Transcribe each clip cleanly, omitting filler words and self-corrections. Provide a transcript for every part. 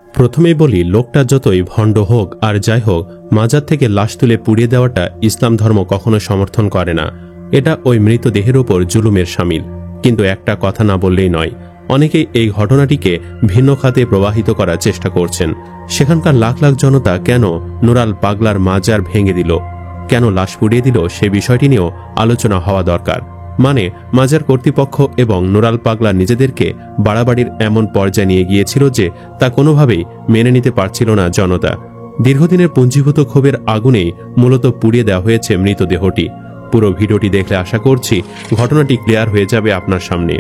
প্রথমেই বলি, লোকটা যতই ভণ্ড হোক আর যাই হোক, মাজার থেকে লাশ তুলে পুড়িয়ে দেওয়াটা ইসলাম ধর্ম কখনো সমর্থন করে না। এটা ওই মৃতদেহের উপর জুলুমের শামিল। কিন্তু একটা কথা না বললেই নয়, অনেকেই এই ঘটনাটিকে ভিন্ন খাতে প্রবাহিত করার চেষ্টা করছেন। সেখানকার লাখ লাখ জনতা কেন নুরাল পাগলার মাজার ভেঙে দিল, কেন লাশ পুড়িয়ে দিল, সে বিষয়টি নিয়েও আলোচনা হওয়া দরকার। মানে মাজার কর্তৃপক্ষ এবং নুরাল পাগলা নিজেদেরকে বাড়াবাড়ির এমন পর্যায়ে নিয়ে গিয়েছিল যে তা কোনোভাবেই মেনে নিতে পারছিল না জনতা। দীর্ঘদিনের পুঞ্জীভূত ক্ষোভের আগুনেই মূলত পুড়িয়ে দেওয়া হয়েছে মৃতদেহটি। পুরো ভিডিওটি দেখলে আশা করছি ঘটনাটি ক্লিয়ার হয়ে যাবে আপনার সামনে।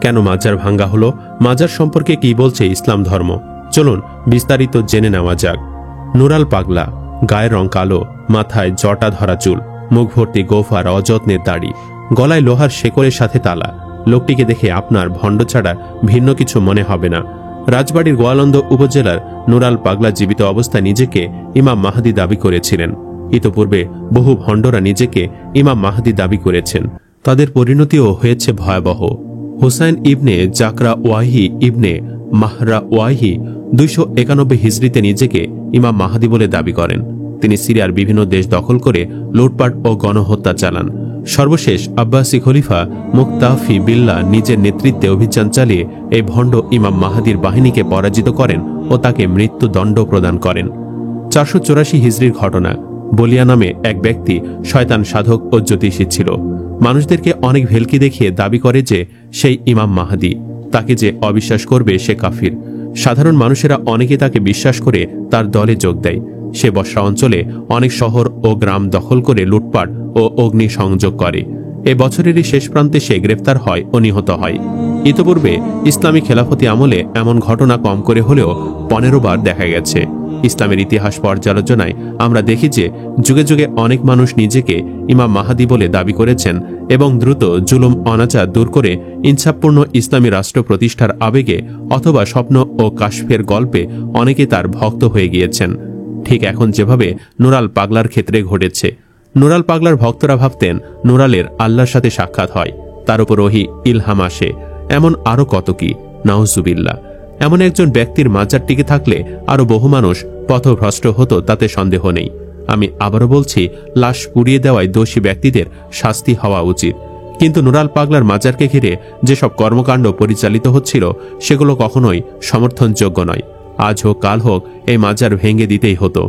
কেন মাজার ভাঙ্গা হলো, মাজার সম্পর্কে কি বলছে ইসলাম ধর্ম, চলুন বিস্তারিত জেনে নেওয়া যাক। নুরাল পাগলা, গায়ের রং কালো, মাথায় জটা ধরা চুল, মুখ ভর্তি গোফার অযত্নের দাড়ি, গলায় লোহার শেকড়ের সাথে তালা। লোকটিকে দেখে আপনার ভণ্ড ছাড়া ভিন্ন কিছু মনে হবে না। রাজবাড়ির গোয়ালন্দ উপজেলার নুরাল পাগলা জীবিত অবস্থায় নিজেকে ইমাম মাহদী দাবি করেছিলেন। ইতোপূর্বে বহু ভণ্ডরা নিজেকে ইমাম মাহদী দাবি করেছেন। তাদের পরিণতিও হয়েছে ভয়াবহ। হুসাইন ইবনে জাকরা ওয়াহি ইবনে মাহরা ওয়াহি 291 হিজরিতে নিজেকে ইমাম মাহদী বলে দাবি করেন। তিনি সিরিয়ার বিভিন্ন দেশ দখল করে লুটপাট ও গণহত্যা চালান। সর্বশেষ আব্বাসী খলিফা মুক্তাফি বিল্লাহ নিজের নেতৃত্বে অভিযান চালিয়ে এই ভণ্ড ইমাম মাহদীর বাহিনীকে পরাজিত করেন ও তাকে মৃত্যুদণ্ড প্রদান করেন। 484 হিজরির ঘটনা। বলিয়া নামে এক ব্যক্তি শয়তান সাধক ও জ্যোতিষী ছিল। মানুষদেরকে অনেক ভেলকি দেখিয়ে দাবি করে যে সেই ইমাম মাহদী। তাকে যে অবিশ্বাস করবে সে কাফির। সাধারণ মানুষেরা অনেকে তাকে বিশ্বাস করে তার দলে যোগ দেয়। সে বসরা অঞ্চলে অনেক শহর ও গ্রাম দখল করে লুটপাট ও অগ্নি সংযোগ করে। এ বছরেরই শেষ প্রান্তে সে গ্রেফতার হয় ও নিহত হয়। ইতোপূর্বে ইসলামী খেলাফতি আমলে এমন ঘটনা কম করে হলেও 15 বার দেখা গেছে। ইসলামের ইতিহাস পর্যালোচনায় আমরা দেখি যে যুগে যুগে অনেক মানুষ নিজেকে ইমাম মাহদী বলে দাবি করেছেন এবং দ্রুত জুলুম অনাচার দূর করে ইনসাফপূর্ণ ইসলামী রাষ্ট্র প্রতিষ্ঠার আবেগে অথবা স্বপ্ন ও কাশফের গল্পে অনেকে তার ভক্ত হয়ে গিয়েছেন। ঠিক এখন যেভাবে নুরাল পাগলার ক্ষেত্রে ঘটেছে। নুরাল পাগলার ভক্তরা ভাবতেন নুরালের আল্লাহর সাথে সাক্ষাৎ হয়, তার উপর ওহী ইলহাম আসে। এমন আরো কত কি, নাউজুবিল্লাহ। এমন একজন ব্যক্তির মাজার টিকে থাকলে আরো বহু মানুষ পথভ্রষ্ট হতো, তাতে সন্দেহ নেই। আমি আবারও বলছি, লাশ পুড়িয়ে দেওয়ায় দোষী ব্যক্তিদের শাস্তি হওয়া উচিত। কিন্তু নুরাল পাগলার মাজারকে ঘিরে যেসব কর্মকাণ্ড পরিচালিত হচ্ছিল সেগুলো কখনোই সমর্থনযোগ্য নয়। আজ হোক কাল হোক এই মাজার ভেঙে দিতেই হতো।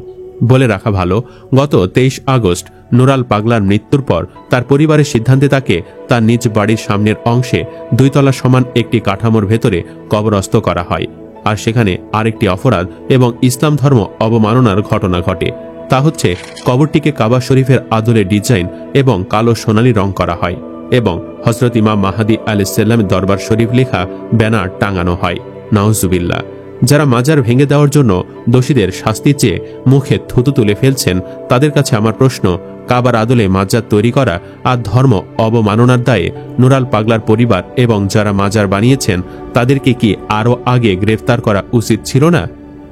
বলে রাখা ভালো, গত 23 আগস্ট নুরাল পাগলার মৃত্যুর পর তার পরিবারের সিদ্ধান্তে তাকে তার নিজ বাড়ির সামনের অংশে 2 তলা সমান একটি কাঠামোর ভেতরে কবরস্থ করা হয়। আর সেখানে আরেকটি অপরাধ এবং ইসলাম ধর্ম অবমাননার ঘটনা ঘটে। তা হচ্ছে কবরটিকে কাবা শরীফের আদলে ডিজাইন এবং কালো সোনালী রং করা হয় এবং হযরত ইমাম মাহদী আলাইহিস সালামের দরবার শরীফ লেখা ব্যানার টাঙানো হয়। নাউজুবিল্লাহ। যারা মাজার ভেঙে দেওয়ার জন্য দোষীদের শাস্তি চেয়ে মুখে থুতু তুলে ফেলছেন, তাদের কাছে আমার প্রশ্ন, কাবার আদলে মাজার তৈরি করা আর ধর্ম অবমাননার দায়ে নুরাল পাগলার পরিবার এবং যারা মাজার বানিয়েছেন তাদেরকে কি আরও আগে গ্রেফতার করা উচিত ছিল না?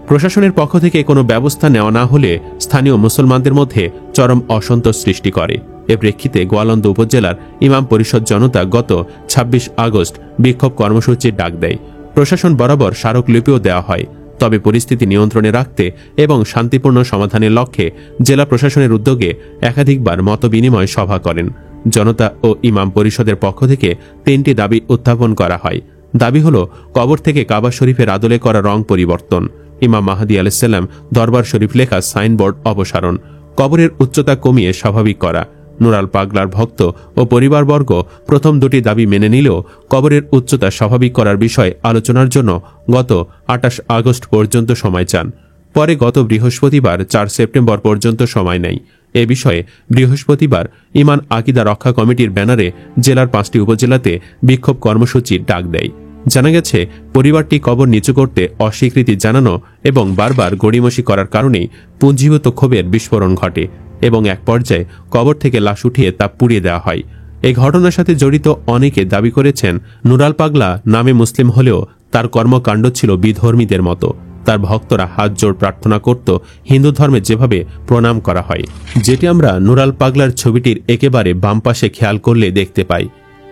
প্রশাসনের পক্ষ থেকে কোনো ব্যবস্থা নেওয়া না হলে স্থানীয় মুসলমানদের মধ্যে চরম অসন্তোষ সৃষ্টি করে। এ প্রেক্ষিতে গোয়ালন্দ উপজেলার ইমাম পরিষদ জনতা গত 26 আগস্ট বিক্ষোভ কর্মসূচির ডাক দেয়। প্রশাসন বরাবর স্মারকলিপিও দেওয়া হয়। তবে পরিস্থিতি নিয়ন্ত্রণে রাখতে এবং শান্তিপূর্ণ সমাধানের লক্ষ্যে জেলা প্রশাসনের উদ্যোগে একাধিকবার মতবিনিময় সভা করেন। জনতা ও ইমাম পরিষদের পক্ষ থেকে 3টি দাবি উত্থাপন করা হয়। দাবি হল, কবর থেকে কাবা শরীফের আদলে করা রং পরিবর্তন, ইমাম মাহদী আলাইহিস সালাম দরবার শরীফ লেখা সাইনবোর্ড অপসারণ, কবরের উচ্চতা কমিয়ে স্বাভাবিক করা। নুরাল পাগলার ভক্ত ও পরিবারবর্গ প্রথম 2টি দাবি মেনে নিলেও কবরের উচ্চতা স্বাভাবিক করার বিষয়ে আলোচনার জন্য গত 28 আগস্ট পর্যন্ত সময় চান। পরে গত বৃহস্পতিবার 4 সেপ্টেম্বর পর্যন্ত সময় নেয়। এ বিষয়ে বৃহস্পতিবার ইমান আকিদা রক্ষা কমিটির ব্যানারে জেলার 5টি উপজেলাতে বিক্ষোভ কর্মসূচির ডাক দেয়। জানা গেছে, পরিবারটি কবর নিচু করতে অস্বীকৃতি জানানো এবং বারবার গড়িমসি করার কারণেই পুঞ্জীভূত ক্ষোভের বিস্ফোরণ ঘটে এবং এক পর্যায়ে কবর থেকে লাশ উঠিয়ে তা পুড়িয়ে দেওয়া হয়। এই ঘটনার সাথে জড়িত অনেকে দাবি করেছেন, নুরাল পাগলা নামে মুসলিম হলেও তার কর্মকাণ্ড ছিল বিধর্মীদের মতো। তার ভক্তরা হাত জোড় প্রার্থনা করত হিন্দু ধর্মে যেভাবে প্রণাম করা হয়, যেটি আমরা নুরাল পাগলার ছবিটির একেবারে বাম পাশে খেয়াল করলে দেখতে পাই।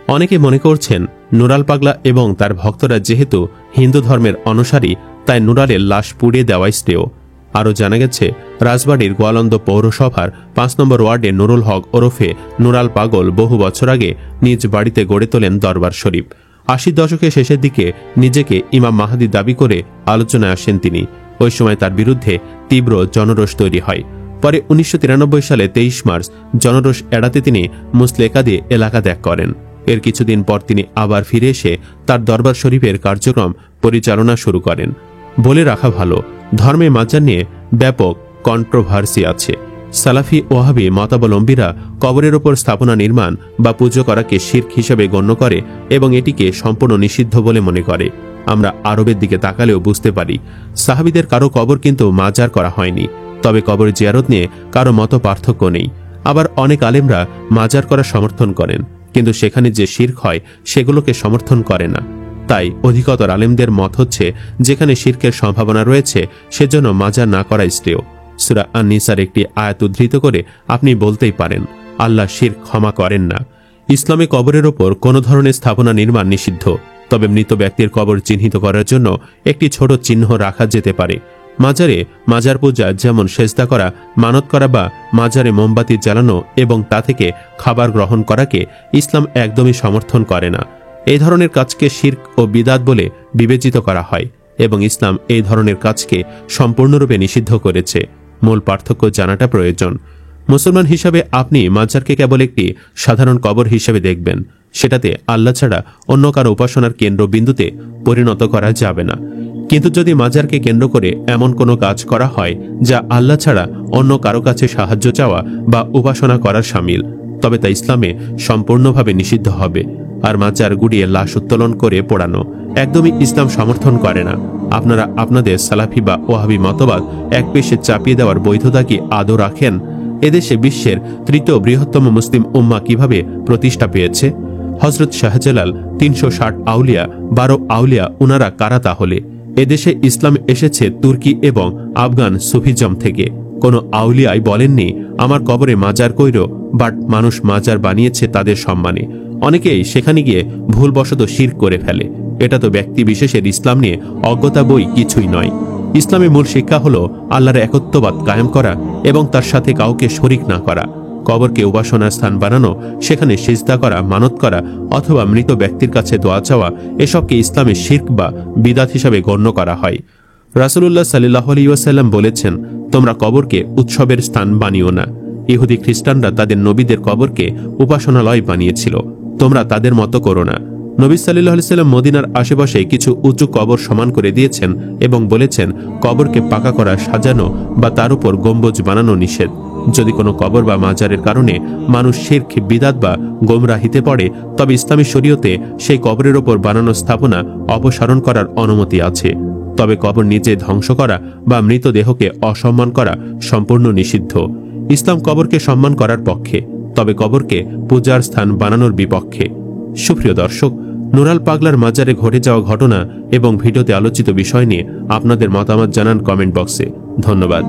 অনেকে মনে করছেন নুরাল পাগলা এবং তার ভক্তরা যেহেতু হিন্দু ধর্মের অনুসারী, তাই নুরালের লাশ পুড়িয়ে দেওয়াই শ্রেয়। আরও জানা গেছে, রাজবাড়ির গোয়ালন্দ পৌরসভার ৫ নম্বর ওয়ার্ডে নুরুল হক ওরফে নুরাল পাগল বহু বছর আগে নিজ বাড়িতে গড়ে তোলেন দরবার শরীফ। ৮০ দশকের শেষের দিকে নিজেকে ইমাম মাহাদি দাবি করে আলোচনায় আসেন তিনি। ওই সময় তার বিরুদ্ধে তীব্র জনরোষ তৈরি হয়। পরে ১৯৯৩ সালে ২৩ মার্চ জনরোষ এড়াতে তিনি মুসলেকা দিয়ে এলাকা ত্যাগ করেন। এর কিছুদিন পর তিনি আবার ফিরে এসে তার দরবার শরীফের কার্যক্রম পরিচালনা শুরু করেন। বলে রাখা ভালো, ধর্মে মাজার নিয়ে ব্যাপক কন্ট্রোভার্সি আছে। সালাফি ওয়াহাবি মতাবলম্বীরা কবরের ওপর স্থাপনা নির্মাণ বা পুজো করাকে শিরক হিসেবে গণ্য করে এবং এটিকে সম্পূর্ণ নিষিদ্ধ বলে মনে করে। আমরা আরবের দিকে তাকালেও বুঝতে পারি, সাহাবীদের কারো কবর কিন্তু মাজার করা হয়নি, তবে কবর জিয়ারত নিয়ে কারো মত পার্থক্য নেই। আবার অনেক আলেমরা মাজার করা সমর্থন করেন, কিন্তু সেখানে যে শিরক হয় সেগুলোকে সমর্থন করে না। তাই অধিকতর আলেমদের মত হচ্ছে, যেখানে শিরকের সম্ভাবনা রয়েছে সেজন্য মাজার না করাই শ্রেয়। সূরা আন-নিসার একটি আয়াত উদ্ধৃত করে আপনি বলতেই পারেন, আল্লাহ শিরক ক্ষমা করেন না। ইসলামে কবরের ওপর কোনো ধরনের স্থাপনা নির্মাণ নিষিদ্ধ, তবে মৃত ব্যক্তির কবর চিহ্নিত করার জন্য একটি ছোট চিহ্ন রাখা যেতে পারে। মাজারে মাজার পূজা, যেমন সেজদা করা, মানত করা বা মাজারে মোমবাতি জ্বালানো এবং তা থেকে খাবার গ্রহণ করাকে ইসলাম একদমই সমর্থন করে না। এই ধরনের কাজকে শিরক ও বিদাত বলে বিবেচিত করা হয় এবং ইসলাম এই ধরনের কাজকে সম্পূর্ণরূপে নিষিদ্ধ করেছে। মূল পার্থক্য জানাটা প্রয়োজন। মুসলমান হিসাবে আপনি মাজারকে কেবল একটি সাধারণ কবর হিসেবে দেখবেন, সেটাতে আল্লাহ ছাড়া অন্য কারো উপাসনার কেন্দ্রবিন্দুতে পরিণত করা যাবে না। কিন্তু যদি মাজারকে কেন্দ্র করে এমন কোনো কাজ করা হয় যা আল্লাহ ছাড়া অন্য কারো কাছে সাহায্য চাওয়া বা উপাসনা করার শামিল, তবে তা ইসলামে সম্পূর্ণভাবে নিষিদ্ধ হবে। আর মাজার গুড়িয়ে লাশ উত্তোলন করে পোড়ানো একদমই ইসলাম সমর্থন করে না। আপনারা আপনাদের সালাফি বা ওয়াহাবি মতবাদ এক পেশে চাপিয়ে দেওয়ার বৈধতা কি আদৌ রাখেন? এদেশে বিশ্বের তৃতীয় বৃহত্তম মুসলিম উম্মাহ কিভাবে প্রতিষ্ঠা পেয়েছে? হযরত শাহজালাল ৩৬০ আউলিয়া, ১২ আউলিয়া, উনারা কারা তাহলে? এদেশে ইসলাম এসেছে তুর্কি এবং আফগান সুফিজম থেকে। কোনো আউলিয়াই বলেননি আমার কবরে মাজার কইরো, বাট মানুষ মাজার বানিয়েছে তাদের সম্মানে। অনেকেই সেখানে গিয়ে ভুলবশত শিরক করে ফেলে। এটা তো ব্যক্তি বিশেষের ইসলাম নিয়ে অজ্ঞতা বই কিছুই নয়। ইসলামের মূল শিক্ষা হলো আল্লাহর একত্ববাদ কায়েম করা এবং তার সাথে কাউকে শরিক না করা। কবরকে উপাসনার স্থান বানানো, সেখানে সিজদা করা, মানত করা অথবা মৃত ব্যক্তির কাছে দোয়া চাওয়া, এসবকে ইসলামে শিরক বা বিদাত হিসাবে গণ্য করা হয়। রাসূলুল্লাহ সাল্লাল্লাহু আলাইহি ওয়াসাল্লাম বলেছেন, তোমরা কবরকে উৎসবের স্থান বানিও না। ইহুদি খ্রিস্টানরা তাদের নবীদের কবরকে উপাসনালয় বানিয়েছিল, তোমরা তাদের মতো করো না। নবী সাল্লাল্লাহু আলাইহি ওয়াসাল্লাম মদিনার আশেপাশে কিছু উঁচু কবর সমান করে দিয়েছেন এবং বলেছেন, কবরকে পাকা করা, সাজানো বা তার উপর গম্বুজ বানানো নিষেধ। যদি কোনো কবর বা মাজারের কারণে মানুষ শিরক, বিদাত বা গোমরাহিতে পড়ে, তবে ইসলামী শরীয়তে সেই কবরের ওপর বানানো স্থাপনা অপসারণ করার অনুমতি আছে। তবে কবর নিজে ধ্বংস করা বা মৃতদেহকে অসম্মান করা সম্পূর্ণ নিষিদ্ধ। ইসলাম কবরকে সম্মান করার পক্ষে, তবে কবরকে পূজার স্থান বানানোর বিপক্ষে। সুপ্রিয় দর্শক, নুরাল পাগলার মাজারে ঘটে যাওয়া ঘটনা এবং ভিডিওতে আলোচিত বিষয় নিয়ে আপনাদের মতামত জানান কমেন্ট বক্সে। ধন্যবাদ।